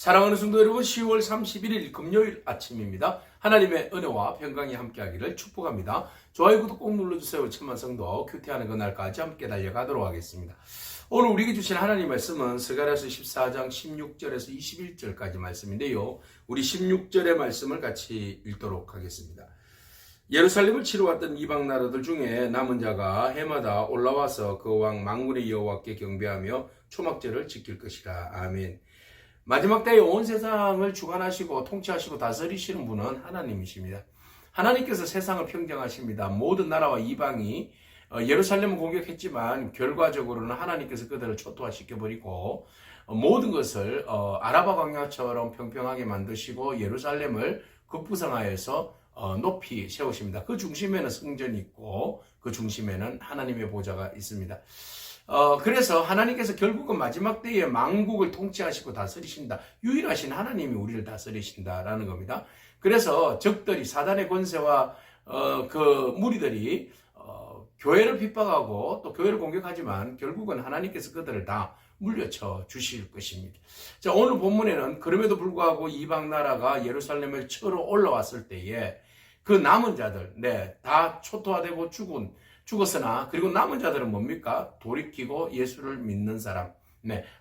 사랑하는 성도 여러분, 10월 31일 금요일 아침입니다. 하나님의 은혜와 평강이 함께하기를 축복합니다. 좋아요, 구독 꼭 눌러주세요. 천만 성도 큐티하는 그날까지 함께 달려가도록 하겠습니다. 오늘 우리에게 주신 하나님 말씀은 스가랴서 14장 16절에서 21절까지 말씀인데요. 우리 16절의 말씀을 같이 읽도록 하겠습니다. 예루살렘을 치러 왔던 이방 나라들 중에 남은 자가 해마다 올라와서 그 왕 만군의 여호와께 경배하며 초막절을 지킬 것이라. 아멘. 마지막 때에 온 세상을 주관하시고 통치하시고 다스리시는 분은 하나님이십니다. 하나님께서 세상을 평정하십니다. 모든 나라와 이방이 예루살렘을 공격했지만 결과적으로는 하나님께서 그들을 초토화시켜버리고 모든 것을 아라바 광야처럼 평평하게 만드시고 예루살렘을 급부상하여서 높이 세우십니다. 그 중심에는 성전이 있고 그 중심에는 하나님의 보좌가 있습니다. 그래서 하나님께서 결국은 마지막 때에 만국을 통치하시고 다스리신다. 유일하신 하나님이 우리를 다스리신다라는 겁니다. 그래서 적들이 사단의 권세와 그 무리들이 교회를 핍박하고 또 교회를 공격하지만 결국은 하나님께서 그들을 다 물려쳐 주실 것입니다. 자, 오늘 본문에는 그럼에도 불구하고 이방 나라가 예루살렘을 치러 올라왔을 때에 그 남은 자들, 다 초토화되고 죽었으나 그리고 남은 자들은 뭡니까? 돌이키고 예수를 믿는 사람,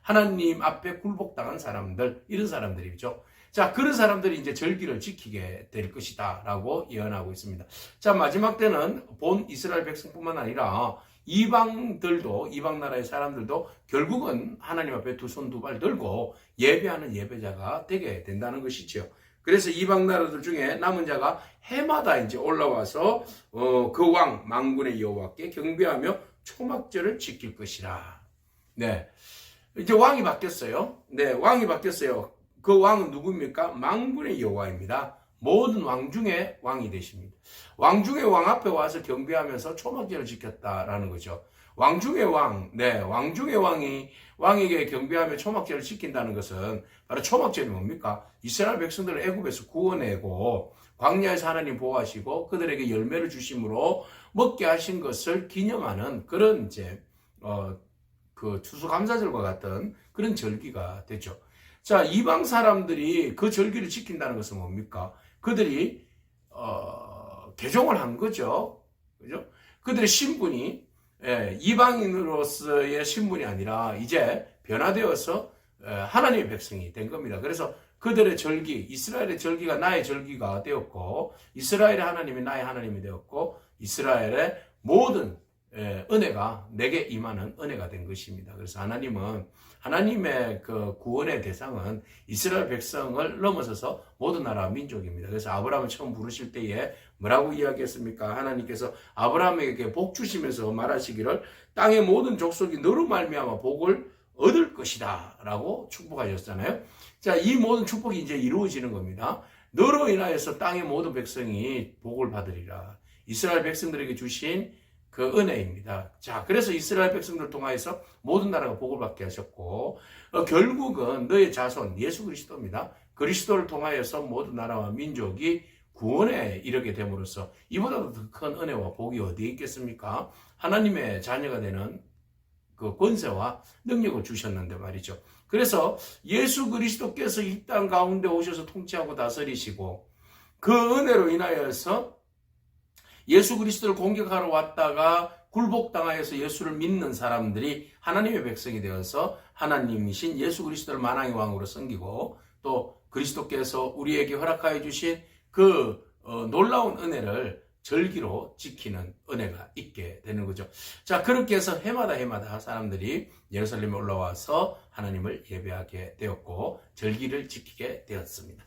하나님 앞에 굴복당한 사람들, 이런 사람들이죠. 자, 그런 사람들이 이제 절기를 지키게 될 것이다 라고 예언하고 있습니다. 자, 마지막 때는 본 이스라엘 백성뿐만 아니라 이방들도, 이방 나라의 사람들도 결국은 하나님 앞에 두 손 두 발 들고 예배하는 예배자가 되게 된다는 것이죠. 그래서 이방 나라들 중에 남은 자가 해마다 이제 올라와서 그 왕 만군의 여호와께 경배하며 초막절을 지킬 것이라. 이제 왕이 바뀌었어요. 왕이 바뀌었어요. 그 왕은 누구입니까? 만군의 여호와입니다. 모든 왕 중에 왕이 되십니다. 왕 중에 왕 앞에 와서 경배하면서 초막절을 지켰다라는 거죠. 왕 중에 왕, 왕 중에 왕에게 경배하며 초막절을 지킨다는 것은 바로 초막절이 뭡니까? 이스라엘 백성들을 애굽에서 구원내고 광야에서 하나님 보호하시고 그들에게 열매를 주심으로 먹게 하신 것을 기념하는 그런 이제 그 추수감사절과 같은 그런 절기가 되죠. 자, 이방 사람들이 그 절기를 지킨다는 것은 뭡니까? 그들이 개종을 한 거죠. 그죠? 그들의 신분이 이방인으로서의 신분이 아니라 이제 변화되어서 하나님의 백성이 된 겁니다. 그래서 그들의 절기, 이스라엘의 절기가 나의 절기가 되었고 이스라엘의 하나님이 나의 하나님이 되었고 이스라엘의 모든 은혜가 내게 임하는 은혜가 된 것입니다. 그래서 하나님은 하나님의 그 구원의 대상은 이스라엘 백성을 넘어서서 모든 나라와 민족입니다. 그래서 아브라함을 처음 부르실 때에 뭐라고 이야기했습니까? 하나님께서 아브라함에게 복 주시면서 말하시기를 땅의 모든 족속이 너로 말미암아 복을 얻을 것이다 라고 축복하셨잖아요. 자, 이 모든 축복이 이제 이루어지는 겁니다. 너로 인하여서 땅의 모든 백성이 복을 받으리라. 이스라엘 백성들에게 주신 그 은혜입니다. 자, 그래서 이스라엘 백성들을 통하여서 모든 나라가 복을 받게 하셨고 결국은 너의 자손 예수 그리스도입니다. 그리스도를 통하여서 모든 나라와 민족이 구원에 이르게 됨으로써 이보다도 더 큰 은혜와 복이 어디에 있겠습니까? 하나님의 자녀가 되는 그 권세와 능력을 주셨는데 말이죠. 그래서 예수 그리스도께서 이 땅 가운데 오셔서 통치하고 다스리시고 그 은혜로 인하여서 예수 그리스도를 공격하러 왔다가 굴복당하여서 예수를 믿는 사람들이 하나님의 백성이 되어서 하나님이신 예수 그리스도를 만왕의 왕으로 섬기고 또 그리스도께서 우리에게 허락하여 주신 그 놀라운 은혜를 절기로 지키는 은혜가 있게 되는 거죠. 자, 그렇게 해서 해마다 사람들이 예루살렘에 올라와서 하나님을 예배하게 되었고 절기를 지키게 되었습니다.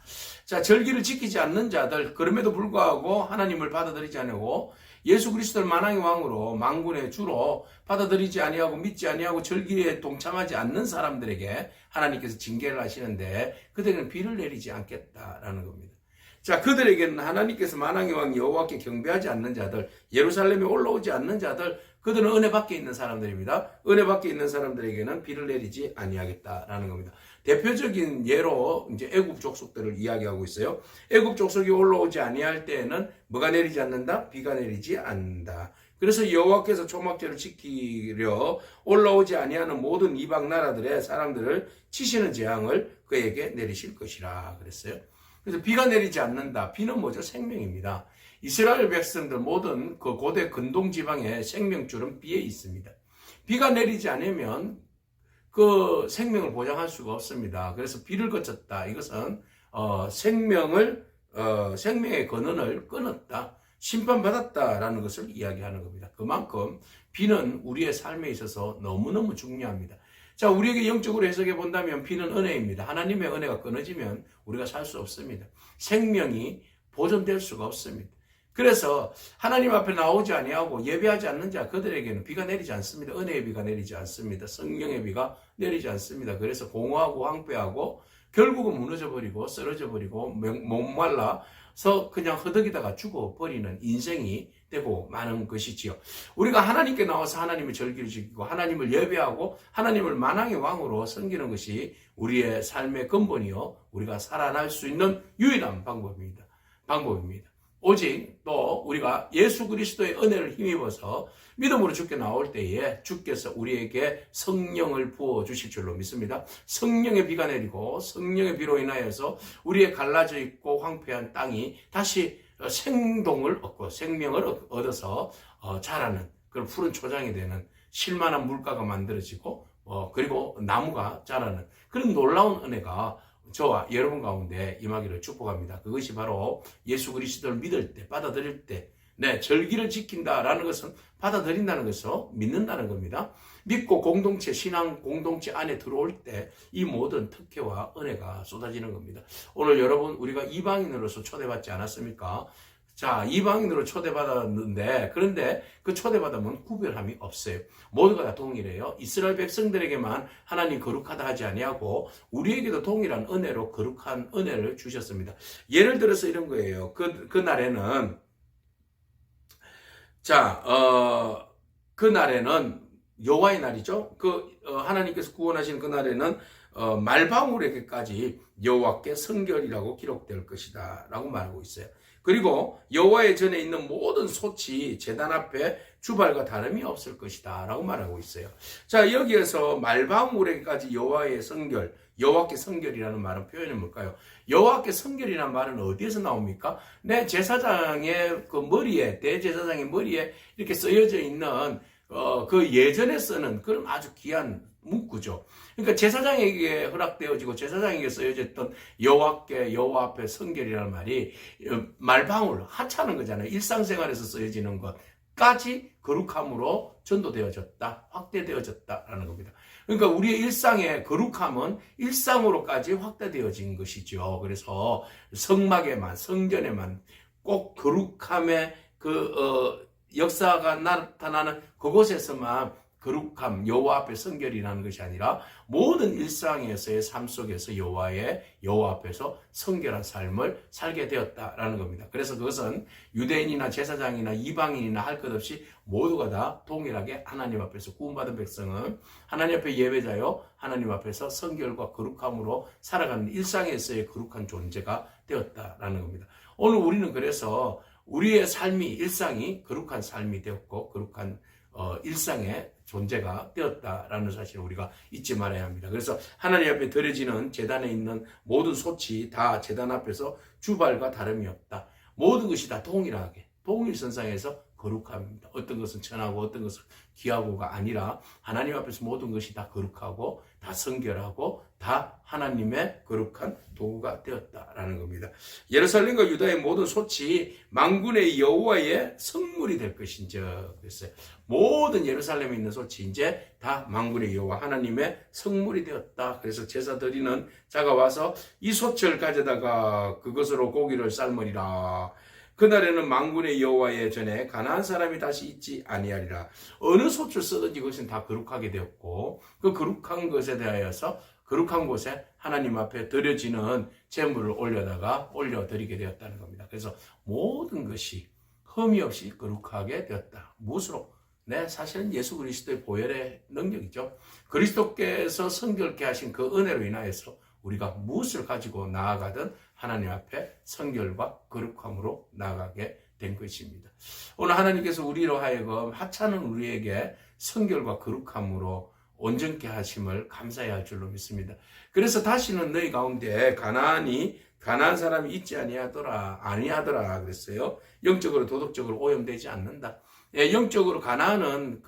자, 절기를 지키지 않는 자들, 그럼에도 불구하고 하나님을 받아들이지 않고 예수 그리스도를 만왕의 왕으로 만군의 주로 받아들이지 아니하고 믿지 아니하고 절기에 동참하지 않는 사람들에게 하나님께서 징계를 하시는데 그들에게는 비를 내리지 않겠다라는 겁니다. 자, 그들에게는 하나님께서 만왕의 왕 여호와께 경배하지 않는 자들, 예루살렘에 올라오지 않는 자들, 그들은 은혜 밖에 있는 사람들입니다. 은혜 밖에 있는 사람들에게는 비를 내리지 아니하겠다라는 겁니다. 대표적인 예로 이제 애굽 족속들을 이야기하고 있어요. 애굽 족속이 올라오지 아니할 때에는 뭐가 내리지 않는다? 비가 내리지 않는다. 그래서 여호와께서 초막절을 지키려 올라오지 아니하는 모든 이방 나라들의 사람들을 치시는 재앙을 그에게 내리실 것이라 그랬어요. 그래서 비가 내리지 않는다. 비는 뭐죠? 생명입니다. 이스라엘 백성들 모든 그 고대 근동 지방의 생명줄은 비에 있습니다. 비가 내리지 않으면 그 생명을 보장할 수가 없습니다. 그래서 비를 거쳤다. 이것은 생명의 근원을 끊었다. 심판받았다라는 것을 이야기하는 겁니다. 그만큼 비는 우리의 삶에 있어서 너무너무 중요합니다. 자, 우리에게 영적으로 해석해 본다면 비는 은혜입니다. 하나님의 은혜가 끊어지면 우리가 살 수 없습니다. 생명이 보존될 수가 없습니다. 그래서 하나님 앞에 나오지 아니하고 예배하지 않는 자 그들에게는 비가 내리지 않습니다. 은혜의 비가 내리지 않습니다. 성령의 비가 내리지 않습니다. 그래서 공허하고 황폐하고 결국은 무너져버리고 쓰러져버리고 목말라서 그냥 허덕이다가 죽어버리는 인생이 되고 마는 것이지요. 우리가 하나님께 나와서 하나님의 절기를 지키고 하나님을 예배하고 하나님을 만왕의 왕으로 섬기는 것이 우리의 삶의 근본이요 우리가 살아날 수 있는 유일한 방법입니다. 오직 또 우리가 예수 그리스도의 은혜를 힘입어서 믿음으로 주께 나올 때에 주께서 우리에게 성령을 부어주실 줄로 믿습니다. 성령의 비가 내리고 성령의 비로 인하여서 우리의 갈라져 있고 황폐한 땅이 다시 생동을 얻고 생명을 얻어서 자라는 그런 푸른 초장이 되는 쉴만한 물가가 만들어지고 그리고 나무가 자라는 그런 놀라운 은혜가 저와 여러분 가운데 임하기를 축복합니다. 그것이 바로 예수 그리스도를 믿을 때, 받아들일 때, 절기를 지킨다라는 것은 받아들인다는 것을 믿는다는 겁니다. 믿고 공동체, 신앙 공동체 안에 들어올 때 이 모든 특혜와 은혜가 쏟아지는 겁니다. 오늘 여러분 우리가 이방인으로서 초대받지 않았습니까? 자, 이방인으로 초대받았는데 그런데 그 초대받으면 구별함이 없어요. 모두가 다 동일해요. 이스라엘 백성들에게만 하나님 거룩하다 하지 아니하고 우리에게도 동일한 은혜로 거룩한 은혜를 주셨습니다. 예를 들어서 이런 거예요. 그날에는 그날에는 여호와의 날이죠. 하나님께서 구원하신 그날에는 말방울에게까지 여호와께 성결이라고 기록될 것이다 라고 말하고 있어요. 그리고 여호와의 전에 있는 모든 솥이 제단 앞에 주발과 다름이 없을 것이다 라고 말하고 있어요. 자, 여기에서 말방울에게까지 여호와의 성결, 여호와께 성결이라는 말은 표현이 뭘까요? 여호와께 성결이라는 말은 어디에서 나옵니까? 제사장의 그 머리에, 대제사장의 머리에 이렇게 쓰여져 있는 그 예전에 쓰는 그런 아주 귀한 문구죠. 그러니까 제사장에게 허락되어지고 제사장에게 쓰여졌던 여호와 앞에 성결이라는 말이 말방울, 하찮은 거잖아요. 일상생활에서 쓰여지는 것까지 거룩함으로 전도되어졌다, 확대되어졌다라는 겁니다. 그러니까 우리의 일상의 거룩함은 일상으로까지 확대되어진 것이죠. 그래서 성막에만, 성전에만 꼭 거룩함의 역사가 나타나는 그곳에서만 거룩함, 여호와 앞에 성결이라는 것이 아니라 모든 일상에서의 삶 속에서 여호와 앞에서 성결한 삶을 살게 되었다라는 겁니다. 그래서 그것은 유대인이나 제사장이나 이방인이나 할 것 없이 모두가 다 동일하게 하나님 앞에서 구원받은 백성은 하나님 앞에 예배자요, 하나님 앞에서 성결과 거룩함으로 살아가는 일상에서의 거룩한 존재가 되었다라는 겁니다. 오늘 우리는 그래서 우리의 삶이, 일상이 거룩한 삶이 되었고 거룩한 일상의 존재가 되었다라는 사실을 우리가 잊지 말아야 합니다. 그래서 하나님 앞에 드려지는 제단에 있는 모든 솥이 다 제단 앞에서 주발과 다름이 없다. 모든 것이 다 동일하게, 동일선상에서 거룩함입니다. 어떤 것은 천하고 어떤 것은 귀하고가 아니라 하나님 앞에서 모든 것이 다 거룩하고 다 성결하고 다 하나님의 거룩한 도구가 되었다라는 겁니다. 예루살렘과 유다의 모든 솥이 만군의 여호와의 성물이 될 것인즉 그랬어요. 모든 예루살렘에 있는 솥이 이제 다 만군의 여호와 하나님의 성물이 되었다. 그래서 제사 드리는 자가 와서 이 솥을 가져다가 그것으로 고기를 삶으리라. 그날에는 만군의 여호와의 전에 가나안 사람이 다시 있지 아니하리라. 어느 솥을 쓰든지 그것은 다 거룩하게 되었고 그 거룩한 것에 대하여서 거룩한 곳에 하나님 앞에 드려지는 제물을 올려드리게 되었다는 겁니다. 그래서 모든 것이 흠이 없이 거룩하게 되었다. 무엇으로? 사실은 예수 그리스도의 보혈의 능력이죠. 그리스도께서 성결케 하신 그 은혜로 인하여서 우리가 무엇을 가지고 나아가든 하나님 앞에 성결과 거룩함으로 나아가게 된 것입니다. 오늘 하나님께서 우리로 하여금 하찮은 우리에게 성결과 거룩함으로 온전케 하심을 감사해야 할 줄로 믿습니다. 그래서 다시는 너희 가운데 가나안 사람이 있지 아니하더라 그랬어요. 영적으로 도덕적으로 오염되지 않는다. 영적으로 가나안은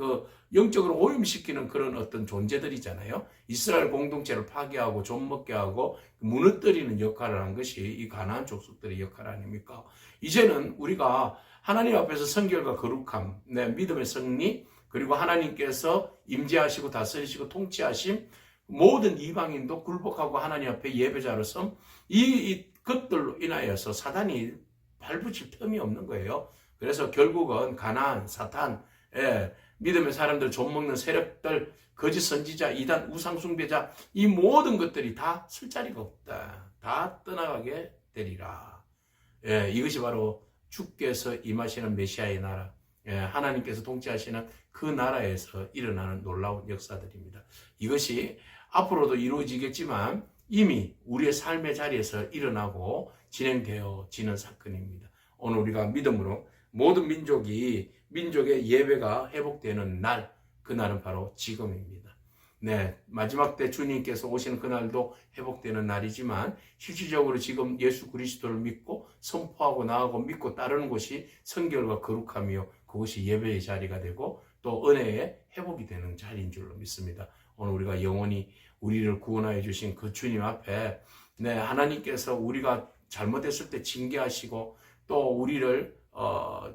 영적으로 오염시키는 그런 어떤 존재들이잖아요. 이스라엘 공동체를 파괴하고 좀먹게 하고 무너뜨리는 역할을 한 것이 이 가나안 족속들의 역할 아닙니까? 이제는 우리가 하나님 앞에서 성결과 거룩함, 믿음의 승리, 그리고 하나님께서 임재하시고 다스리시고 통치하심, 모든 이방인도 굴복하고 하나님 앞에 예배자로서 이 것들로 인하여서 사단이 발붙일 틈이 없는 거예요. 그래서 결국은 가나안, 사탄, 믿음의 사람들, 좀먹는 세력들, 거짓 선지자, 이단, 우상 숭배자, 이 모든 것들이 다 쓸 자리가 없다. 다 떠나가게 되리라. 이것이 바로 주께서 임하시는 메시아의 나라, 하나님께서 통치하시는 그 나라에서 일어나는 놀라운 역사들입니다. 이것이 앞으로도 이루어지겠지만 이미 우리의 삶의 자리에서 일어나고 진행되어지는 사건입니다. 오늘 우리가 믿음으로 모든 민족의 예배가 회복되는 날, 그날은 바로 지금입니다. 마지막 때 주님께서 오시는 그날도 회복되는 날이지만 실질적으로 지금 예수 그리스도를 믿고 선포하고 나아가고 믿고 따르는 것이 성결과 거룩함이요, 그것이 예배의 자리가 되고 또 은혜의 회복이 되는 자리인 줄로 믿습니다. 오늘 우리가 영원히 우리를 구원하여 주신 그 주님 앞에 하나님께서 우리가 잘못했을 때 징계하시고 또 우리를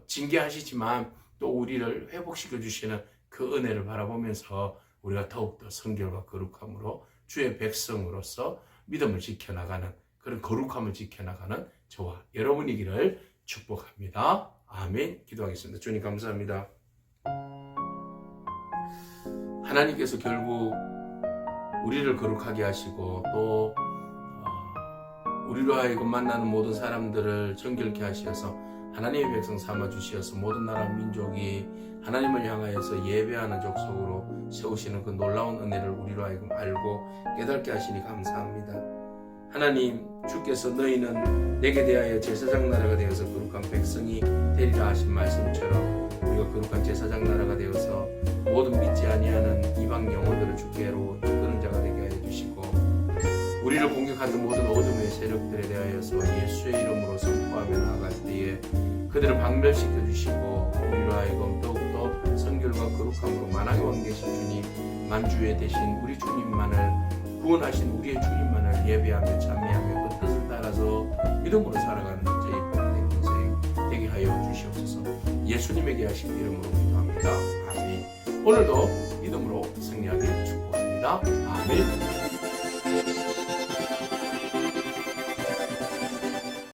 징계하시지만 또 우리를 회복시켜 주시는 그 은혜를 바라보면서 우리가 더욱더 성결과 거룩함으로 주의 백성으로서 믿음을 지켜나가는, 그런 거룩함을 지켜나가는 저와 여러분이기를 축복합니다. 아멘. 기도하겠습니다. 주님 감사합니다. 하나님께서 결국 우리를 거룩하게 하시고 또 우리로 하여금 만나는 모든 사람들을 정결케 하시어서 하나님의 백성 삼아 주시어서 모든 나라 민족이 하나님을 향하여서 예배하는 족속으로 세우시는 그 놀라운 은혜를 우리로 하여금 알고 깨닫게 하시니 감사합니다. 하나님, 주께서 너희는 내게 대하여 제사장 나라가 되어서 거룩한 백성이 되리라 하신 말씀처럼 우리가 거룩한 제사장 나라가 되어서 모든 믿지 아니하는 이방 영혼들을 주께로 이끄는 자가 되게 하여 주시고, 우리를 공격하는 모든 어둠의 세력들에 대하여서 예수의 이름으로 선포하며 나아갈 때에 그들을 박멸시켜 주시고 우리로 하여금 더욱더 성결과 거룩함으로 만왕의 왕 되신 주님, 만주의 대신 우리 주님만을, 구원하신 우리의 주님만을 예배하며 찬미하며 그 뜻을 따라서 믿음으로 살아가는 저희 복된 인생 되게 하여 주시옵소서. 예수님에게 하신 이름으로 기도합니다. 아멘. 오늘도 믿음으로 승리하길 축복합니다. 아멘.